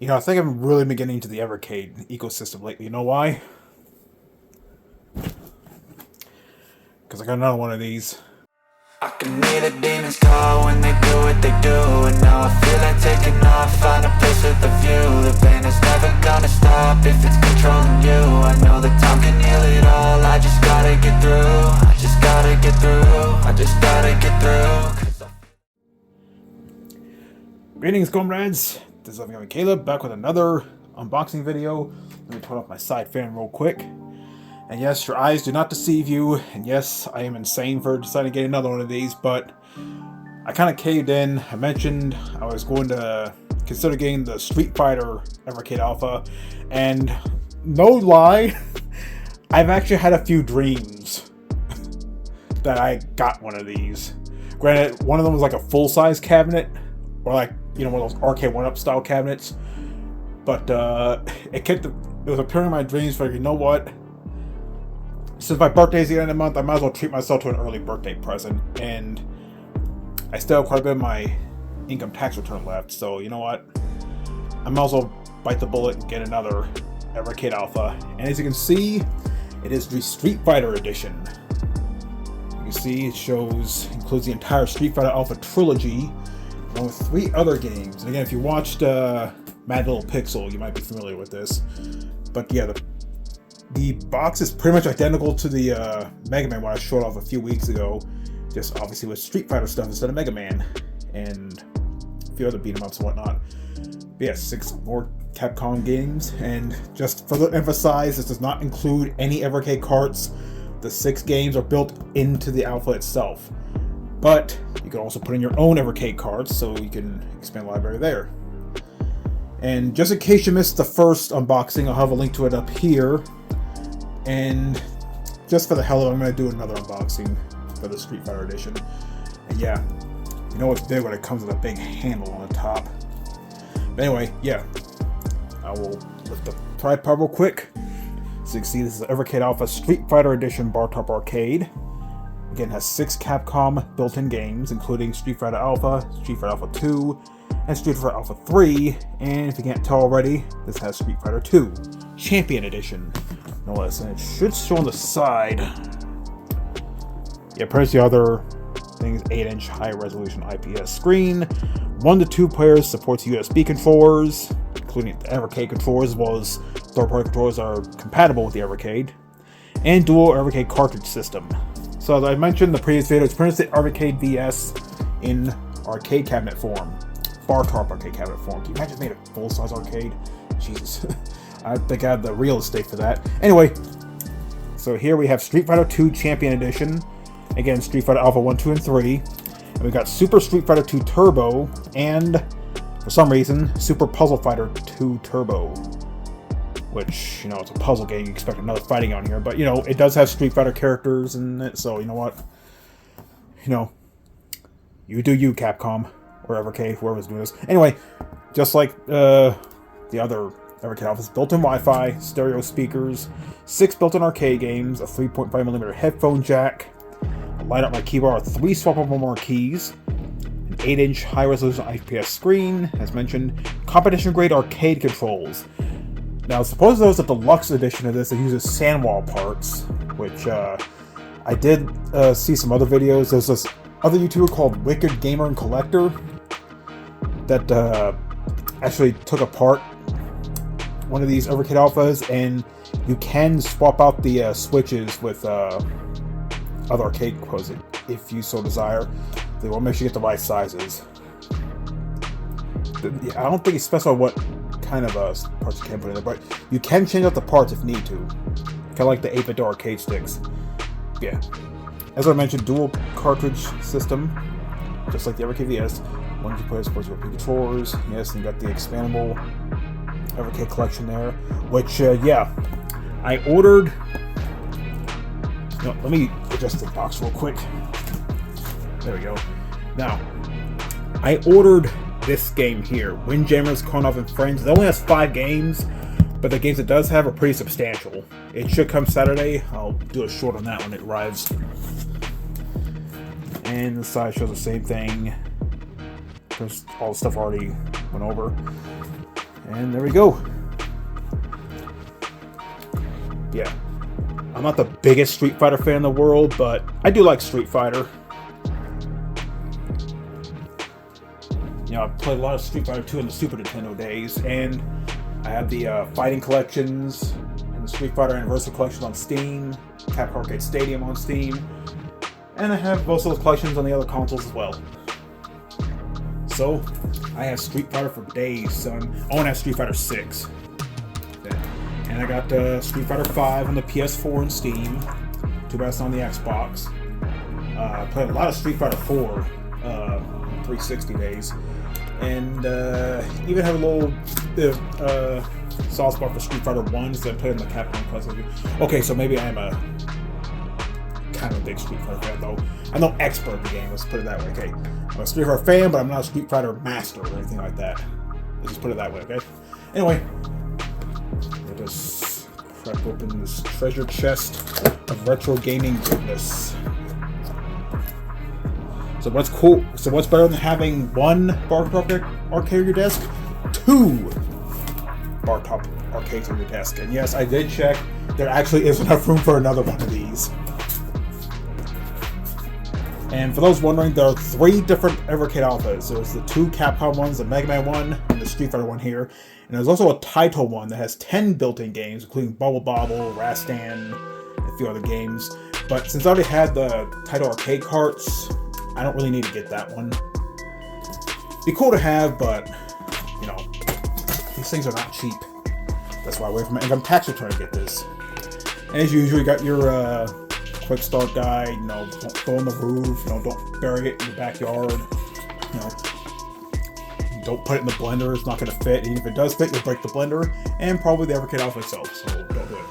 You know, I think I've really been getting into the Evercade ecosystem lately. You know why? Because I got another one of these. I can hear the demons call when they do what they do. And now I feel like taking off, find a place with a view. The pain is never gonna stop if it's controlling you. I know that time can heal it all, I just gotta get through. I just gotta get through, I just gotta get through. Greetings, comrades. This is Caleb, back with another unboxing video. Let me turn off my side fan real quick. And yes, your eyes do not deceive you. And yes, I am insane for deciding to get another one of these, but I kind of caved in. I mentioned I was going to consider getting the Street Fighter Evercade Alpha, and no lie, I've actually had a few dreams that I got one of these. Granted, one of them was like a full-size cabinet, or like, you know, one of those arcade 1-up style cabinets. But it was appearing in my dreams. But you know what? Since my birthday's the end of the month, I might as well treat myself to an early birthday present. And I still have quite a bit of my income tax return left. So you know what? I might as well bite the bullet and get another Evercade Alpha. And as you can see, it is the Street Fighter edition. You can see it includes the entire Street Fighter Alpha trilogy, along with 3 other games. And again, if you watched Mad Little Pixel, you might be familiar with this. But yeah, the box is pretty much identical to the Mega Man one I showed off a few weeks ago. Just obviously with Street Fighter stuff instead of Mega Man. And a few other beat-em-ups and whatnot. But yeah, 6 more Capcom games. And just further emphasize, this does not include any Evercade carts. The 6 games are built into the Alpha itself. But you can also put in your own Evercade cards, so you can expand the library there. And just in case you missed the first unboxing, I'll have a link to it up here. And just for the hell of it, I'm going to do another unboxing for the Street Fighter edition. And yeah, you know what's big when it comes with a big handle on the top. But anyway, yeah, I will lift the tripod real quick. So you can see this is the Evercade Alpha Street Fighter Edition Bar Top Arcade. Again, it has 6 Capcom built-in games, including Street Fighter Alpha, Street Fighter Alpha 2, and Street Fighter Alpha 3. And if you can't tell already, this has Street Fighter 2 Champion Edition. No less, and it should show on the side. Yeah, pretty much the other things: 8-inch high-resolution IPS screen, 1 to 2 players, supports USB controllers, including the Evercade controllers, as well as third-party controllers that are compatible with the Evercade, and dual Evercade cartridge system. So as I mentioned in the previous video, it's pretty much the Evercade VS in arcade cabinet form. Bar top arcade cabinet form. Can you imagine if made a full-size arcade? Jesus. I think I have the real estate for that. Anyway, so here we have Street Fighter 2 Champion Edition. Again, Street Fighter Alpha 1, 2, and 3. And we got Super Street Fighter 2 Turbo, and for some reason, Super Puzzle Fighter 2 Turbo. Which, you know, it's a puzzle game, you expect another fighting on here. But, you know, it does have Street Fighter characters in it, so you know what? You know, you do you, Capcom. Or Evercade, whoever's doing this. Anyway, just like the other Evercade Alphas, built-in Wi-Fi, stereo speakers, 6 built-in arcade games, a 3.5mm headphone jack, a light up my keyboard with 3 swappable marquees, an 8-inch high-resolution IPS screen, as mentioned, competition-grade arcade controls. Now, suppose there was a deluxe edition of this that uses sandwall parts, which I did see some other videos. There's this other YouTuber called Wicked Gamer and Collector that actually took apart one of these Evercade Alphas, and you can swap out the switches with other arcade components if you so desire. They will make sure you get the right sizes. I don't think it specifies what kind of parts you can put in there, but you can change out the parts if need to. Kind of like the 8-bit arcade sticks. Yeah. As I mentioned, dual cartridge system, just like the Evercade VS. 1 to 2 players, supports USB controllers. Yes, and you got the expandable Evercade collection there. Which, yeah, I ordered. No, let me adjust the box real quick. There we go. Now, I ordered this game here, Windjammers, Karnov, and Friends. It only has 5 games, but the games it does have are pretty substantial. It should come Saturday. I'll do a short on that when it arrives. And the side shows the same thing. There's all the stuff already went over. And there we go. Yeah. I'm not the biggest Street Fighter fan in the world, but I do like Street Fighter. You know, I played a lot of Street Fighter 2 in the Super Nintendo days, and I have the fighting collections and the Street Fighter Anniversary collection on Steam, Capcom Arcade Stadium on Steam, and I have most of those collections on the other consoles as well. So, I have Street Fighter for days, son. I want to have Street Fighter 6. And I got Street Fighter 5 on the PS4 and Steam. Too bad it's on the Xbox. I played a lot of Street Fighter 4 360 days. And even have a little bit of soft spot for Street Fighter 1s that I played in the Capcom Classic. Okay, so maybe I am a kind of a big Street Fighter fan, though. I'm no expert in the game, let's put it that way, okay? I'm a Street Fighter fan, but I'm not a Street Fighter master or anything like that. Let's just put it that way, okay? Anyway, let us crack open this treasure chest of retro gaming goodness. So what's cool? So what's better than having one bar-top arcade on your desk? Two bar-top arcades on your desk. And yes, I did check. There actually is enough room for another one of these. And for those wondering, there are 3 different Evercade Alphas. There's the 2 Capcom ones, the Mega Man one, and the Street Fighter one here. And there's also a Taito one that has 10 built-in games, including Bubble Bobble, Rastan, and a few other games. But since I already had the Taito arcade carts, I don't really need to get that one. Be cool to have, but, you know, these things are not cheap. That's why I wait for my income tax return to get this. And as usual, you got your quick start guide, you know, don't go on the roof, you know, don't bury it in the backyard, you know, don't put it in the blender, it's not going to fit, and if it does fit, you'll break the blender, and probably the Evercade Alpha itself, so don't do it.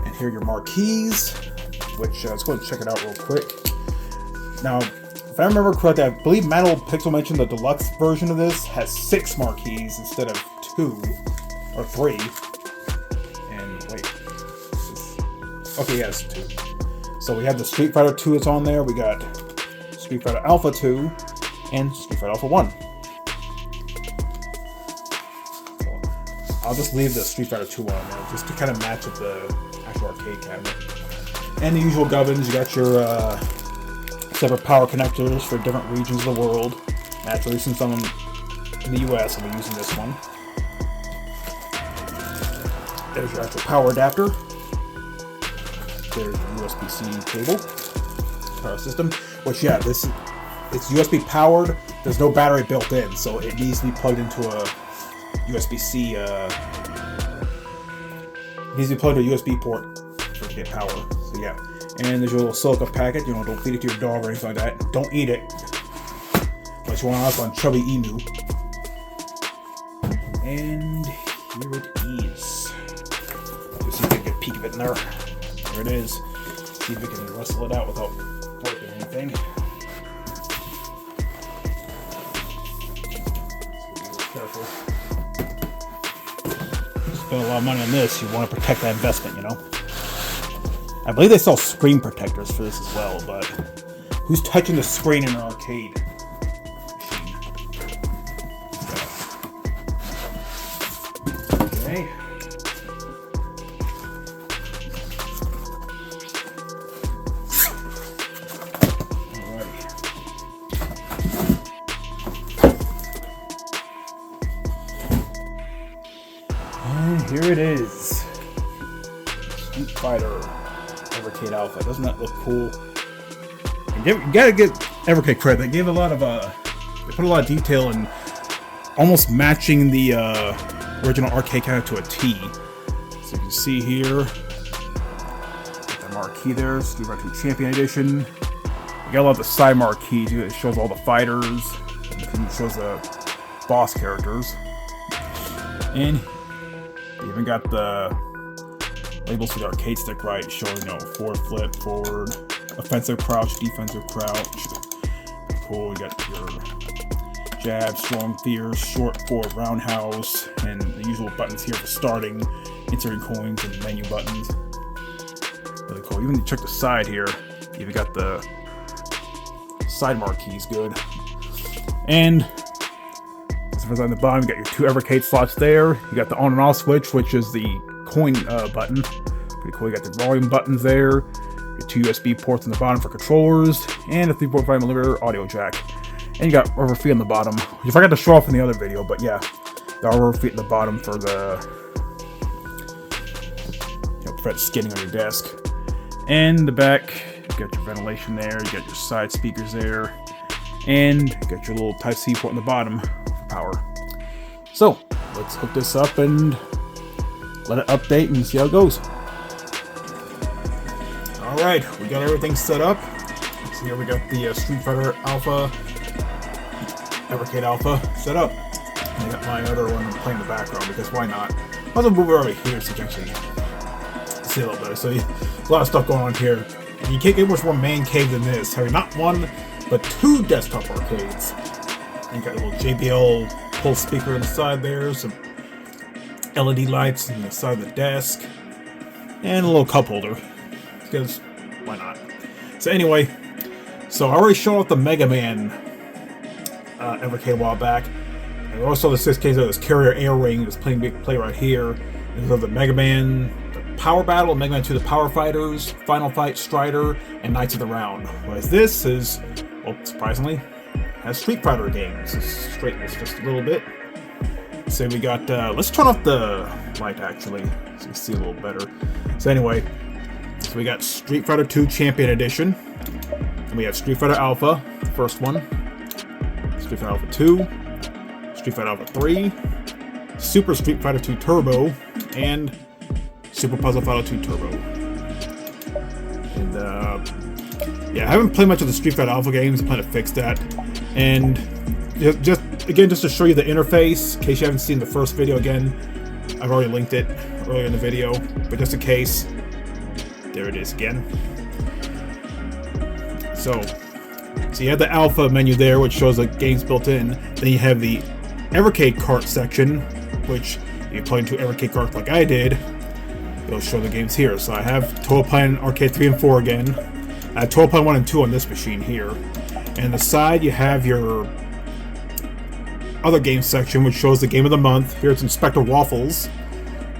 And here are your marquees, which, let's go and check it out real quick. Now, if I remember correctly, I believe Metal Pixel mentioned the deluxe version of this has 6 marquees instead of 2, or 3, and wait, okay, yes, 2. So we have the Street Fighter 2 that's on there, we got Street Fighter Alpha 2, and Street Fighter Alpha 1. So I'll just leave the Street Fighter 2 on there, just to kind of match with the actual arcade cabinet. And the usual gubbins, you got your separate power connectors for different regions of the world. Naturally, since I'm in the US, I'll be using this one. There's your actual power adapter. There's your USB-C cable, power system, which, yeah, it's USB powered. There's no battery built in, so it needs to be plugged into a USB-C, it needs to be plugged to a USB port for it to get power, so yeah. And there's your little silica packet, you know, don't feed it to your dog or anything like that. Don't eat it, unless you want to on Chubby Emu. And here it is. Let's see if we can get a peek of it in there. There it is. See if we can rustle it out without breaking anything. Careful. Spend a lot of money on this. You want to protect that investment, you know. I believe they sell screen protectors for this as well, but who's touching the screen in an arcade machine? Okay. And here it is. Street Fighter Evercade Alpha. Doesn't that look cool? You gotta get Evercade credit. They gave a lot of they put a lot of detail in almost matching the original arcade cabinet to a T. So you can see here, got the marquee there, Street Fighter 2 Champion Edition. You got a lot of the side marquees. It shows all the fighters, and it shows the boss characters, and you even got the labels for the arcade stick, right? Showing, you know, forward flip, forward, offensive crouch, defensive crouch. Cool. You got your jab, strong fierce, short forward roundhouse, and the usual buttons here for starting, inserting coins, and menu buttons. Really cool. Even check the side here. You even got the side marquees good. And first on the bottom, you got your 2 Evercade slots there. You got the on and off switch, which is the coin button. Pretty cool. You got the volume buttons there. Your 2 USB ports on the bottom for controllers, and a 3.5mm audio jack. And you got rubber feet on the bottom, which I forgot to show off in the other video, but yeah, the rubber feet at the bottom for the prevent skidding on your desk. And the back, you got your ventilation there. You got your side speakers there. And you got your little Type-C port on the bottom for power. So, let's hook this up and let it update and see how it goes. Alright, we got everything set up. So here we got the Street Fighter Alpha, Evercade Alpha set up. And I got my other one playing in the background because why not? I'll just move it over here so you can actually see a little better. So, a lot of stuff going on here. And you can't get much more man cave than this. Having not one, but 2 desktop arcades. And you got a little JBL pulse speaker on the side there, some LED lights on the side of the desk, and a little cup holder, because why not? So anyway, so I already showed off the Mega Man Evercade a while back, and we also saw the 6Ks of this carrier air ring that's playing big play right here. And so the Mega Man, the Power Battle, Mega Man 2, the Power Fighters, Final Fight, Strider, and Knights of the Round. Whereas this is, well, surprisingly, has Street Fighter games. Let's straighten this just a little bit. So we got, let's turn off the light actually, so you can see a little better. So anyway, so we got Street Fighter 2 Champion Edition. And we have Street Fighter Alpha, the first one. Street Fighter Alpha 2. Street Fighter Alpha 3. Super Street Fighter 2 Turbo. And Super Puzzle Fighter 2 Turbo. And, yeah, I haven't played much of the Street Fighter Alpha games. I plan to fix that. And just to show you the interface, in case you haven't seen the first video again, I've already linked it earlier in the video, but just in case, there it is again. So you have the Alpha menu there, which shows the games built in. Then you have the Evercade cart section, which if you plug into Evercade cart like I did, it'll show the games here. So I have Total Plan Arcade 3 and 4 again. I have Total Plan 1 and 2 on this machine here. And on the side, you have your other game section, which shows the game of the month. Here it's Inspector Waffles.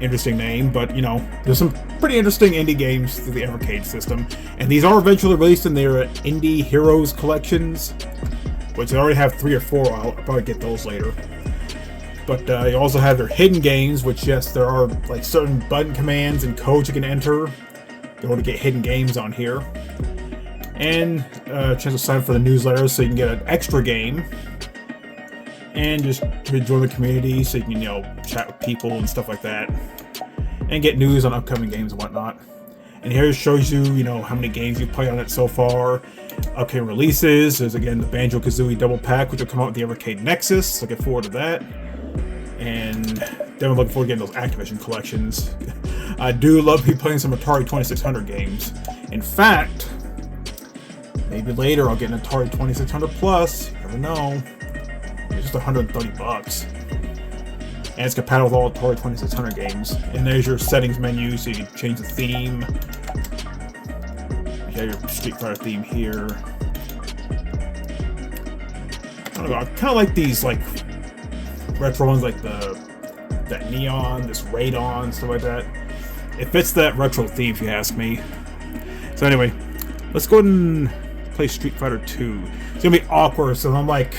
Interesting name, but you know, there's some pretty interesting indie games through the Evercade system. And these are eventually released in their Indie Heroes collections, which they already have 3 or 4 out. I'll probably get those later. But you also have their hidden games, which, yes, there are like certain button commands and codes you can enter in order to get hidden games on here. And a chance to sign up for the newsletter so you can get an extra game. And just join the community so you can, you know, chat with people and stuff like that. And get news on upcoming games and whatnot. And here it shows you, you know, how many games you've played on it so far. Upcoming releases. There's, again, the Banjo-Kazooie double pack, which will come out with the Evercade Nexus. Looking forward to that. And then I'm looking forward to getting those Activision collections. I do love playing some Atari 2600 games. In fact, maybe later I'll get an Atari 2600 Plus. You never know. It's just $130. And it's compatible with all Atari 2600 games. And there's your settings menu, so you can change the theme. You have your Street Fighter theme here. I don't know, I kind of like these like retro ones, like that neon, this radon, stuff like that. It fits that retro theme, if you ask me. So anyway, let's go ahead and play Street Fighter 2. It's gonna be awkward, so I'm like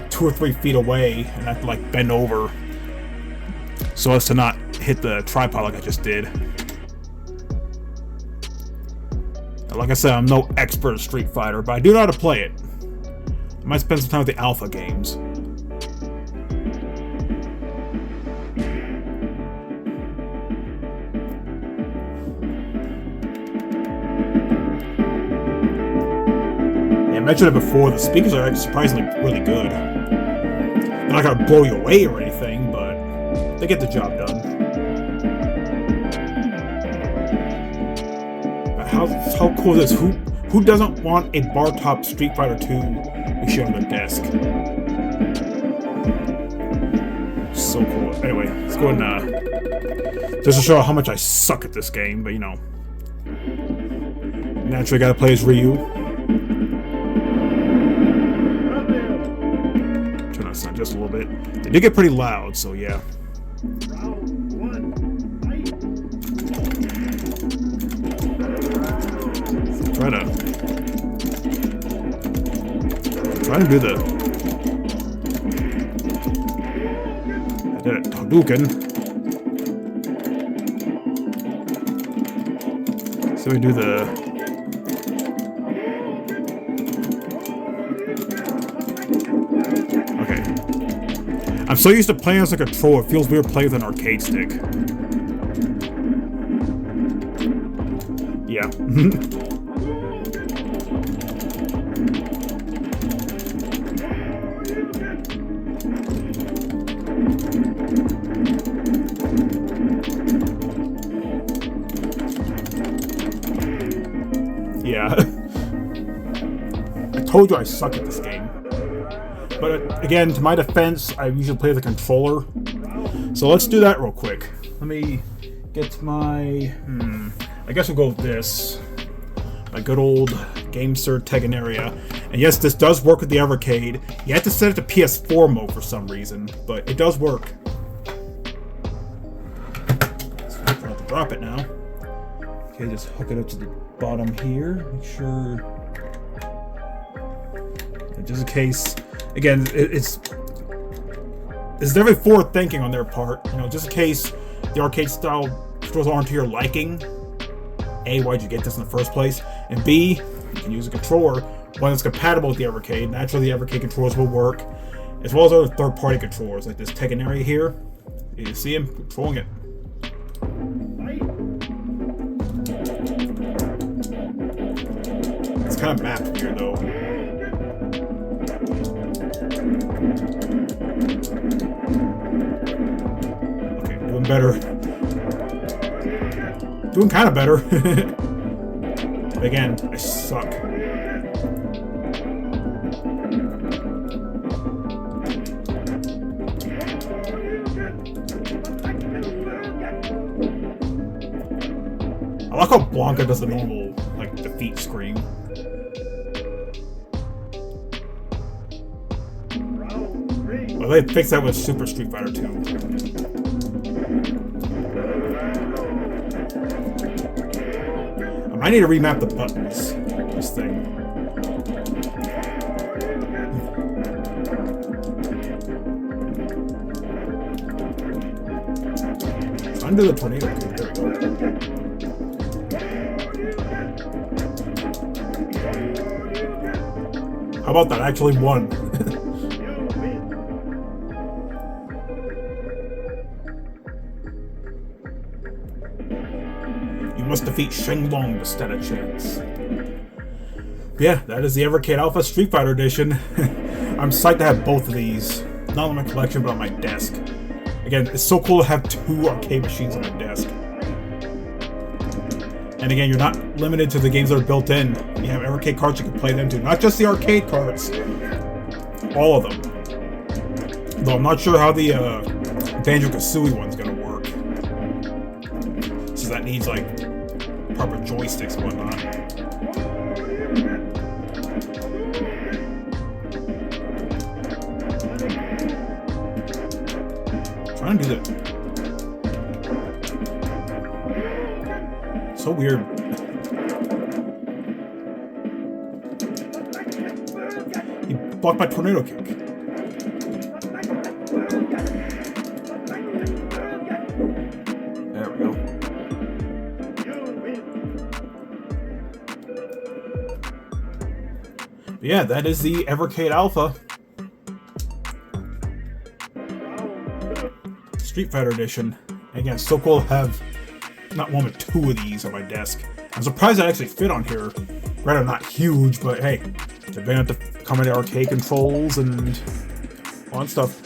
2 or 3 feet away, and I have to like bend over so as to not hit the tripod like I just did. Now, like I said, I'm no expert at Street Fighter, but I do know how to play it. I might spend some time with the Alpha games. I mentioned it before, the speakers are surprisingly really good. They're not gonna blow you away or anything, but they get the job done. But how cool is this? Who doesn't want a bar top Street Fighter 2 machine on their desk? So cool. Anyway, let's go and just to show how much I suck at this game, but you know. Naturally gotta play as Ryu. adjust that just a little bit. They do get pretty loud, so yeah. Try to do the... I did it. Hadouken. So we do the... Okay. I'm so used to playing as a controller, it feels weird playing with an arcade stick. Yeah. Yeah. I told you I suck at this game. But again, to my defense, I usually play the controller. So let's do that real quick. Let me get my... I guess we'll go with this. My good old GameSir Teganeria. And yes, this does work with the Evercade. You have to set it to PS4 mode for some reason, but it does work. So I'm going to drop it now. Okay, just hook it up to the bottom here. Make sure... just in case... Again, it's definitely forward thinking on their part. You know, just in case the arcade style controls aren't to your liking. A, why'd you get this in the first place? And B, you can use a controller one that's compatible with the Evercade. Naturally, the Evercade controllers will work, as well as other third-party controllers like this Teganeria here. You can see him controlling it. It's kind of mapped weird though. Okay, doing better. Doing kind of better. Again, I suck. I like how Blanca does the normal, like, defeat scream. Well, they fixed that with Super Street Fighter 2. I need to remap the buttons. This thing. Under the tornado. Okay, there we go. How about that? I actually won. You must defeat Shenlong to stand a chance. Yeah, that is the Evercade Alpha Street Fighter Edition. I'm psyched to have both of these. Not in my collection, but on my desk. Again, it's so cool to have two arcade machines on my desk. And again, you're not limited to the games that are built in. You have Evercade carts you can play them to. Not just the arcade carts. All of them. Though I'm not sure how the Banjo-Kazooie one's gonna work. So that needs, like, proper joysticks and whatnot. Trying to do that. So weird. He blocked my tornado kick. There we go. But yeah, that is the Evercade Alpha Street Fighter Edition. Again, so cool to have not one but two of these on my desk. I'm surprised I actually fit on here. Rather not huge, but hey, they're going to have to come with arcade controls and all that stuff.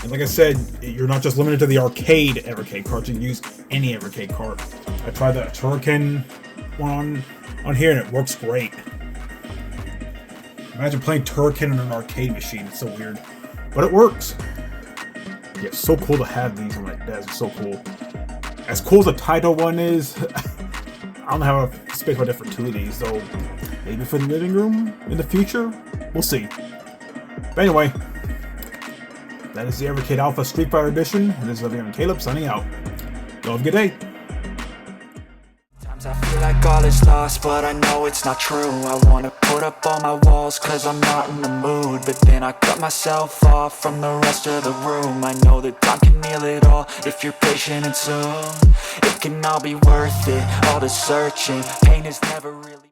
And like I said, you're not just limited to the arcade Evercade carts. You can use any Evercade cart. I tried the Turrican one on here and it works great. Imagine playing Turrican on an arcade machine. It's so weird. But it works. Yeah, it's so cool to have these on my desk. It's so cool. As cool as the Taito one is, I don't have a space for two of these, though maybe for the living room in the future? We'll see. But anyway, that is the Evercade Alpha Street Fighter Edition, and this is Living Caleb signing out. Y'all have a good day. I feel like all is lost, but I know it's not true. I wanna put up all my walls, cause I'm not in the mood. But then I cut myself off from the rest of the room. I know that time can heal it all, if you're patient and soon it can all be worth it, all the searching. Pain is never really